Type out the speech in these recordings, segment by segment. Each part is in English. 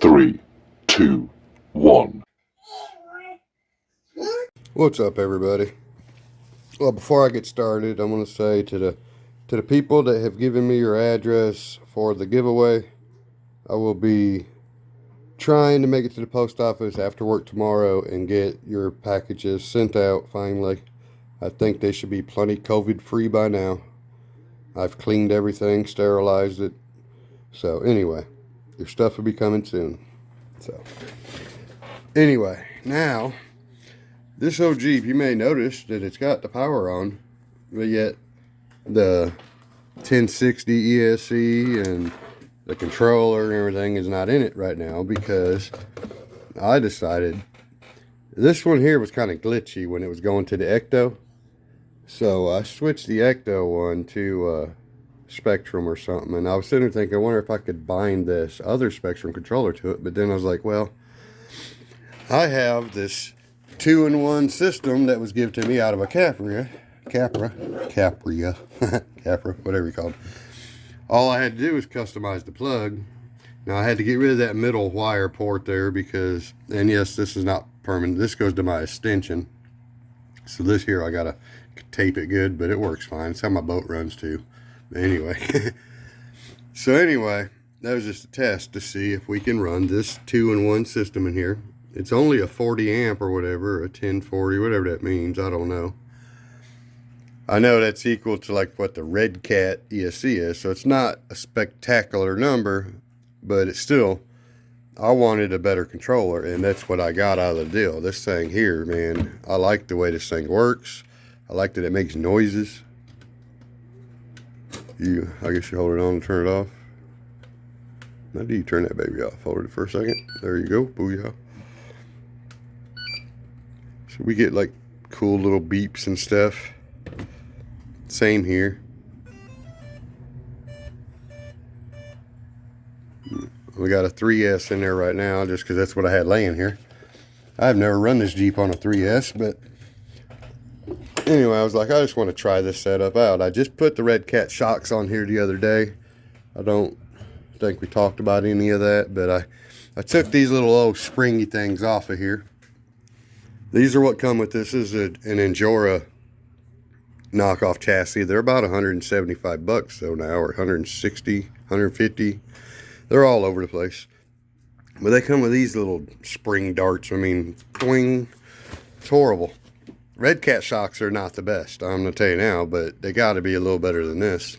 3, 2, 1. What's up, everybody? Well, before I get started, I'm going to say to the people that have given me your address for the giveaway, I will be trying to make it to the post office after work tomorrow and get your packages sent out finally. I think they should be plenty COVID free by now. I've cleaned everything, sterilized it. So anyway, your stuff will be coming soon. So anyway, now this old Jeep, you may notice that it's got the power on, but yet the 1060 ESC and the controller and everything is not in it right now because I decided this one here was kind of glitchy when it was going to the Ecto. So I switched the Ecto one to Spectrum or something, and I was sitting there thinking, I wonder if I could bind this other Spectrum controller to it, but then I was like, well, I have this 2-in-1 system that was given to me out of a Capra, whatever you call it. All I had to do was customize the plug. Now I had to get rid of that middle wire port there because, and yes, this is not permanent. This goes to my extension. So this here, I gotta tape it good, but it works fine. It's how my boat runs too. But anyway, so anyway, that was just a test to see if we can run this 2-in-1 system in here. It's only a 40 amp or whatever, a 1040, whatever that means. I don't know. I know that's equal to like what the Red Cat ESC is, so it's not a spectacular number, but it's still, I wanted a better controller, and that's what I got out of the deal. This thing here, man, I like the way this thing works. I like that it makes noises. I guess you hold it on and turn it off. Now do you turn that baby off? Hold it for a second. There you go. Booyah. So we get like cool little beeps and stuff. Same here. We got a 3S in there right now just because that's what I had laying here. I've never run this Jeep on a 3S, but anyway, I was like, I just want to try this setup out. I just put the Red Cat shocks on here the other day. I don't think we talked about any of that, but I took these little old springy things off of here. These are what come with this. This is an injora knockoff chassis. They're about 175 bucks though now, or 160, 150. They're all over the place. But they come with these little spring darts. I mean, twing. It's horrible. Red Cat shocks are not the best, I'm going to tell you now, but they got to be a little better than this.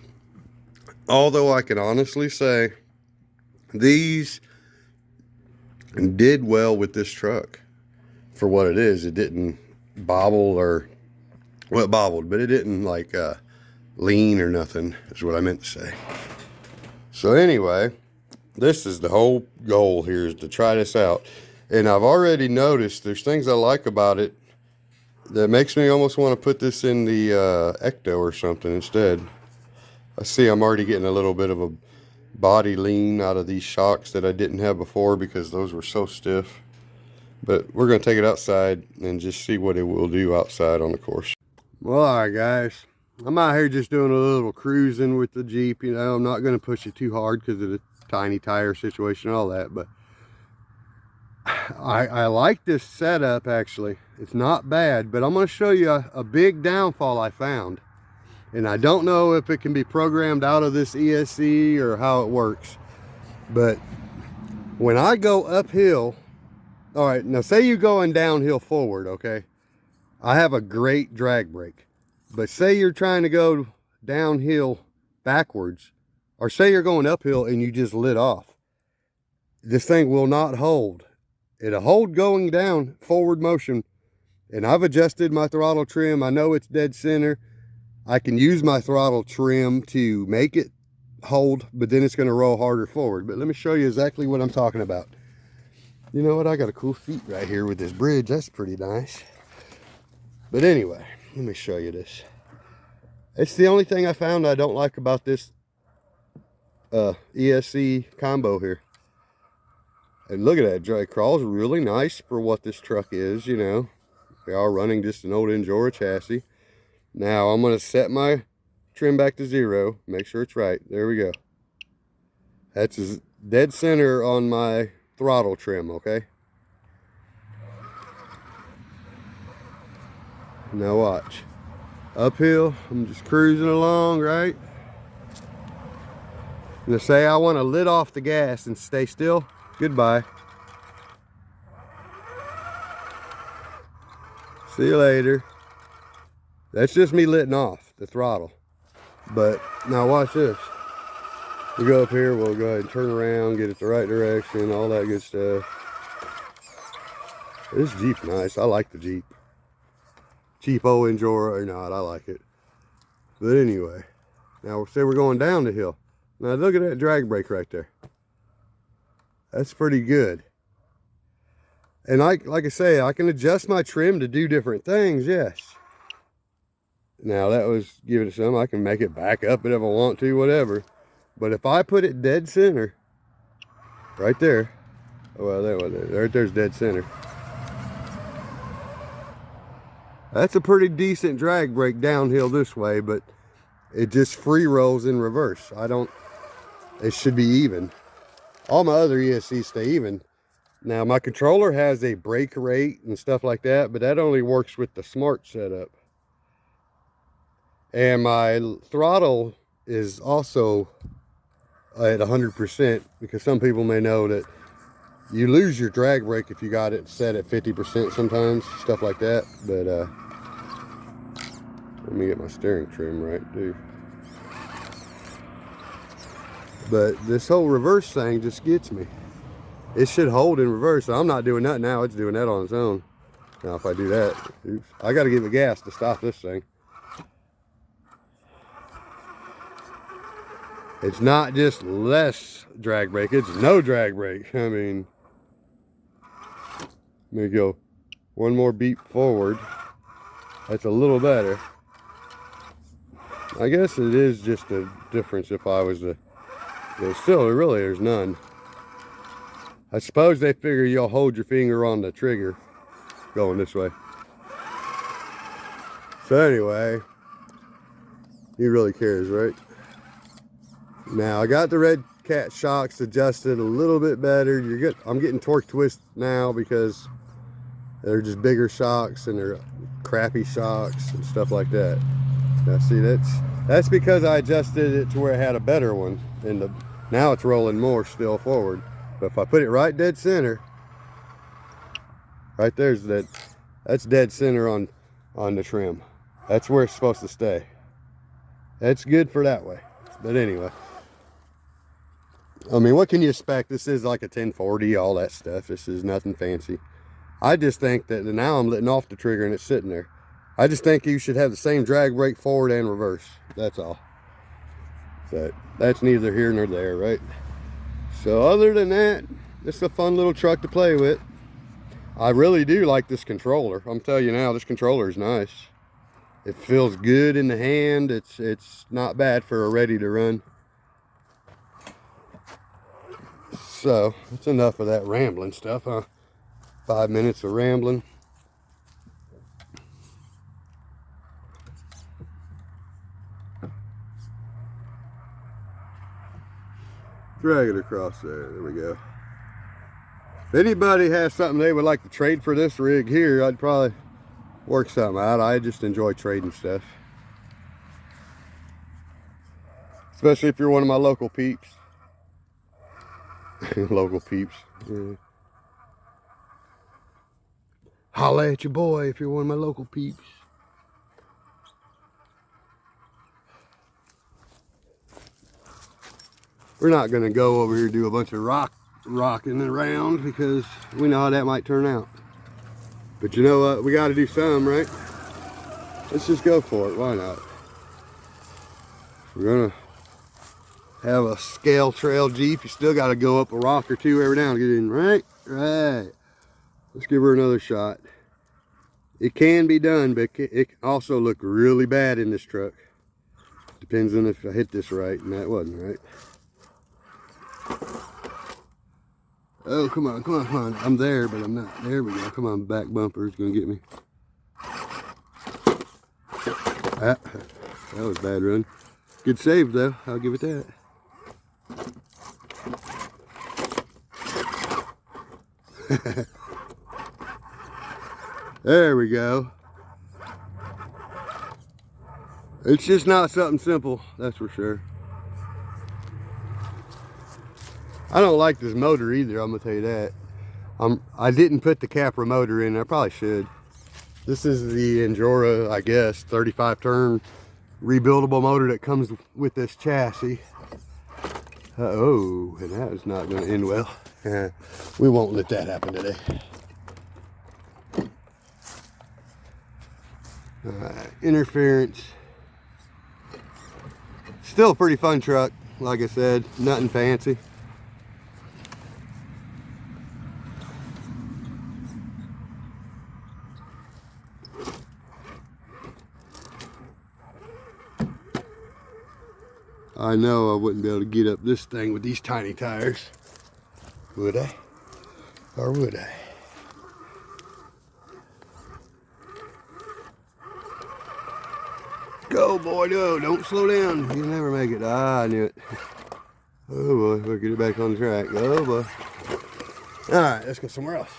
Although I can honestly say these did well with this truck for what it is. It didn't bobble, or, well, it bobbled, but it didn't like lean or nothing, is what I meant to say. So anyway, this is the whole goal here, is to try this out. And I've already noticed there's things I like about it that makes me almost want to put this in the Ecto or something instead. I see I'm already getting a little bit of a body lean out of these shocks that I didn't have before because those were so stiff. But we're going to take it outside and just see what it will do outside on the course. Well, alright guys, I'm out here just doing a little cruising with the Jeep. You know, I'm not going to push it too hard because of the tiny tire situation and all that, but I like this setup actually. It's not bad, but I'm going to show you a big downfall I found. And I don't know if it can be programmed out of this ESC or how it works. But when I go uphill, all right, now say you're going downhill forward, okay? I have a great drag brake. But say you're trying to go downhill backwards, or say you're going uphill and you just lit off. This thing will not hold. It'll hold going down forward motion, and I've adjusted my throttle trim. I know it's dead center. I can use my throttle trim to make it hold, but then it's going to roll harder forward. But let me show you exactly what I'm talking about. You know what? I got a cool seat right here with this bridge. That's pretty nice. But anyway, let me show you this. It's the only thing I found I don't like about this ESC combo here. And look at that, drag crawl's really nice for what this truck is, you know. We are running just an old Injora chassis. Now I'm going to set my trim back to 0, make sure it's right. There we go. That's dead center on my throttle trim, okay? Now watch. Uphill, I'm just cruising along, right? Now say I want to let off the gas and stay still. Goodbye. See you later. That's just me letting off the throttle. But now watch this. We go up here, we'll go ahead and turn around, get it the right direction, all that good stuff. This Jeep's nice. I like the Jeep. Cheapo injora or not, I like it. But anyway, now say we're going down the hill. Now look at that drag brake right there. That's pretty good. And like I say, I can adjust my trim to do different things, yes. Now that was giving it some. I can make it back up if I want to, whatever. But if I put it dead center, right there, well, right there's dead center. That's a pretty decent drag brake downhill this way, but it just free rolls in reverse. It should be even. All my other ESCs stay even. Now my controller has a brake rate and stuff like that, but that only works with the smart setup. And my throttle is also at 100%, because some people may know that you lose your drag brake if you got it set at 50% sometimes, stuff like that. But let me get my steering trim right too. But this whole reverse thing just gets me. It should hold in reverse. I'm not doing that now, it's doing that on its own. Now if I do that, oops, I gotta give it gas to stop this thing. It's not just less drag brake, it's no drag brake. I mean, let me go one more beat forward. That's a little better. I guess it is just a difference if I was to, still really there's none. I suppose they figure you'll hold your finger on the trigger going this way. So anyway, he really cares, right? Now I got the red cat shocks adjusted a little bit better. You're good. I'm getting torque twist now because they're just bigger shocks and they're crappy shocks and stuff like that. Now see, that's because I adjusted it to where it had a better one, and now it's rolling more still forward. But if I put it right dead center, right there's that's dead center on the trim. That's where it's supposed to stay. That's good for that way. But anyway, I mean, what can you expect? This is like a 1040, all that stuff. This is nothing fancy. I just think that now I'm letting off the trigger and it's sitting there. I just think you should have the same drag brake forward and reverse. That's all. So that's neither here nor there, right? So other than that, it's a fun little truck to play with. I really do like this controller. I'm telling you now, this controller is nice. It feels good in the hand. It's not bad for a ready to run. So that's enough of that rambling stuff, huh? 5 minutes of rambling. Drag it across there. There we go. If anybody has something they would like to trade for this rig here, I'd probably work something out. I just enjoy trading stuff. Especially if you're one of my local peeps. Local peeps. Yeah. Holla at your boy if you're one of my local peeps. We're not going to go over here and do a bunch of rocking around because we know how that might turn out. But you know what? We got to do some, right? Let's just go for it. Why not? We're going to have a scale trail Jeep. You still got to go up a rock or two every now and get in, right? Right. Let's give her another shot. It can be done, but it can also look really bad in this truck. Depends on if I hit this right, and that wasn't right. Oh, come on, come on, come on. I'm there, but I'm not. There we go. Come on, back bumper is going to get me. Ah, that was a bad run. Good save, though. I'll give it that. There we go. It's just not something simple, that's for sure. I don't like this motor either, I'm gonna tell you that. I didn't put the Capra motor in, I probably should. This is the Injora, I guess, 35 turn rebuildable motor that comes with this chassis. Uh-oh, and that is not gonna end well. We won't let that happen today. Interference. Still a pretty fun truck, like I said, nothing fancy. I know I wouldn't be able to get up this thing with these tiny tires. Would I? Or would I? Go, boy, no, don't slow down. You'll never make it. Ah, I knew it. Oh, boy, we'll get it back on the track. Oh, boy. All right, let's go somewhere else.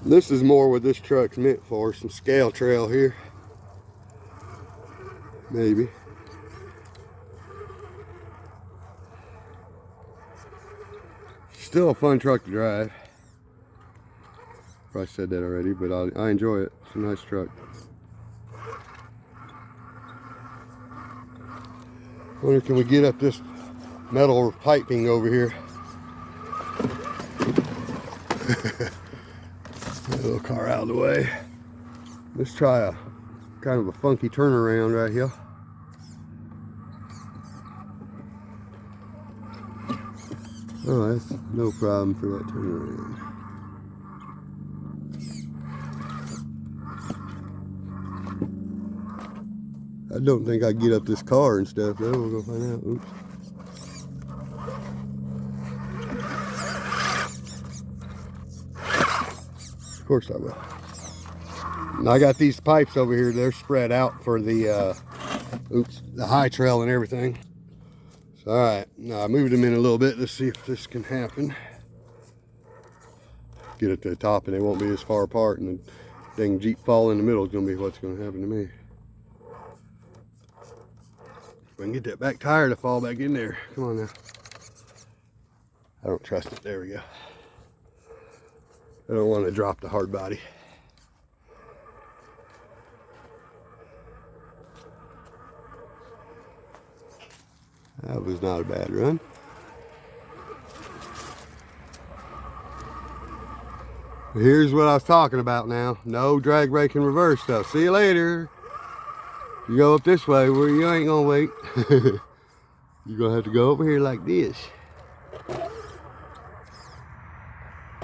This is more what this truck's meant for, some scale trail here. Maybe. Still a fun truck to drive. Probably said that already, but I enjoy it. It's a nice truck. Wonder, can we get up this metal piping over here? Get a little car out of the way. Let's try a kind of a funky turnaround right here. Oh, that's no problem for that turnaround. I don't think I can get up this car and stuff though. We'll go find out. Oops. Of course I will. And I got these pipes over here. They're spread out for the the high trail and everything. So, all right, now I moved them in a little bit. Let's see if this can happen. Get it to the top and they won't be as far apart, and the dang Jeep fall in the middle is gonna be what's gonna happen to me. If I can get that back tire to fall back in there. Come on now. I don't trust it. There we go. I don't want to drop the hard body. That was not a bad run. Here's what I was talking about now. No drag brake in reverse stuff. See you later. You go up this way where you ain't gonna wait. You're gonna have to go over here like this.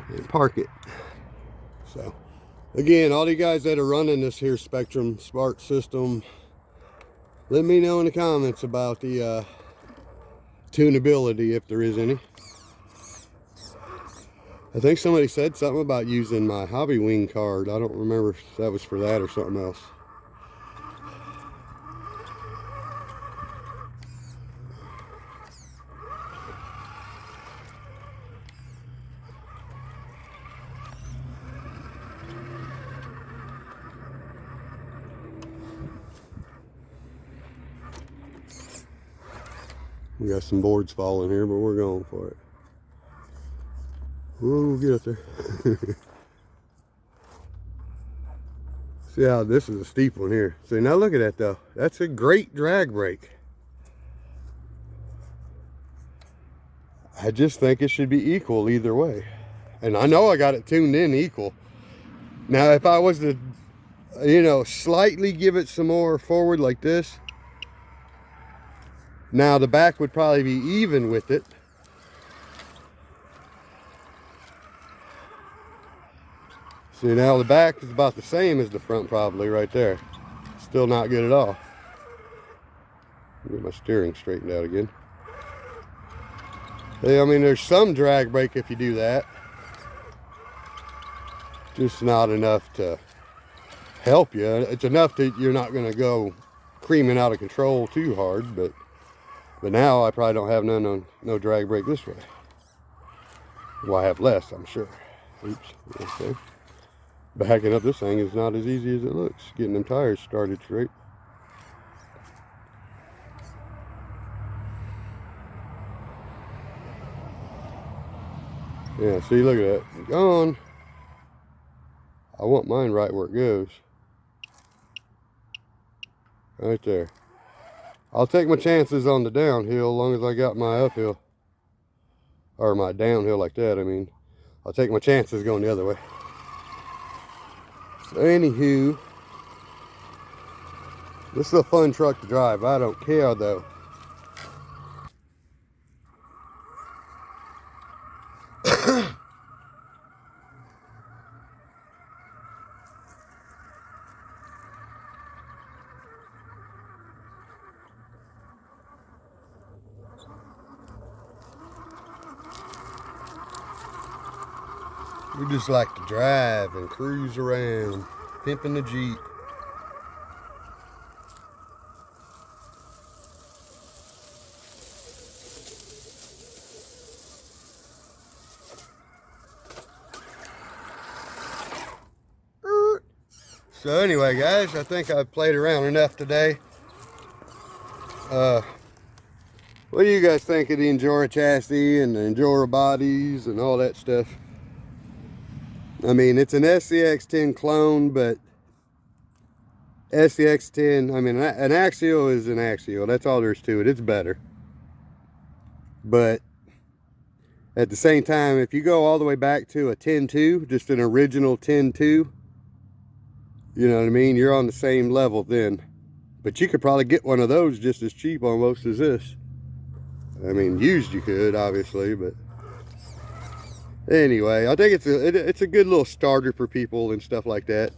And park it. So, again, all you guys that are running this here Spectrum Spark system, let me know in the comments about the tunability, if there is any. I think somebody said something about using my Hobby Wing card. I don't remember if that was for that or something else. We got some boards falling here, but we're going for it. We'll get up there. See how this is a steep one here. See, now look at that though. That's a great drag brake. I just think it should be equal either way. And I know I got it tuned in equal. Now, if I was to, you know, slightly give it some more forward like this, now the back would probably be even with it. See, now the back is about the same as the front probably right there. Still not good at all. Get my steering straightened out again. I mean, there's some drag brake if you do that. Just not enough to help you. It's enough that you're not going to go screaming out of control too hard, but now I probably don't have no drag brake this way. Well, I have less, I'm sure. Oops. Okay. Backing up this thing is not as easy as it looks. Getting them tires started straight. Yeah, see, look at that. Gone. I want mine right where it goes. Right there. I'll take my chances on the downhill as long as I got my uphill. Or my downhill like that, I mean. I'll take my chances going the other way. So anywho, this is a fun truck to drive. I don't care though. We just like to drive and cruise around, pimping the Jeep. So anyway, guys, I think I've played around enough today. What do you guys think of the Injora chassis and the Injora bodies and all that stuff? I mean, it's an SCX10 clone, but SCX10, I mean, an axial is an axial. That's all there is to it. It's better. But at the same time, if you go all the way back to a 10.2, just an original 10.2, you know what I mean? You're on the same level then. But you could probably get one of those just as cheap almost as this. I mean, used you could, obviously, but anyway, I think it's a good little starter for people and stuff like that.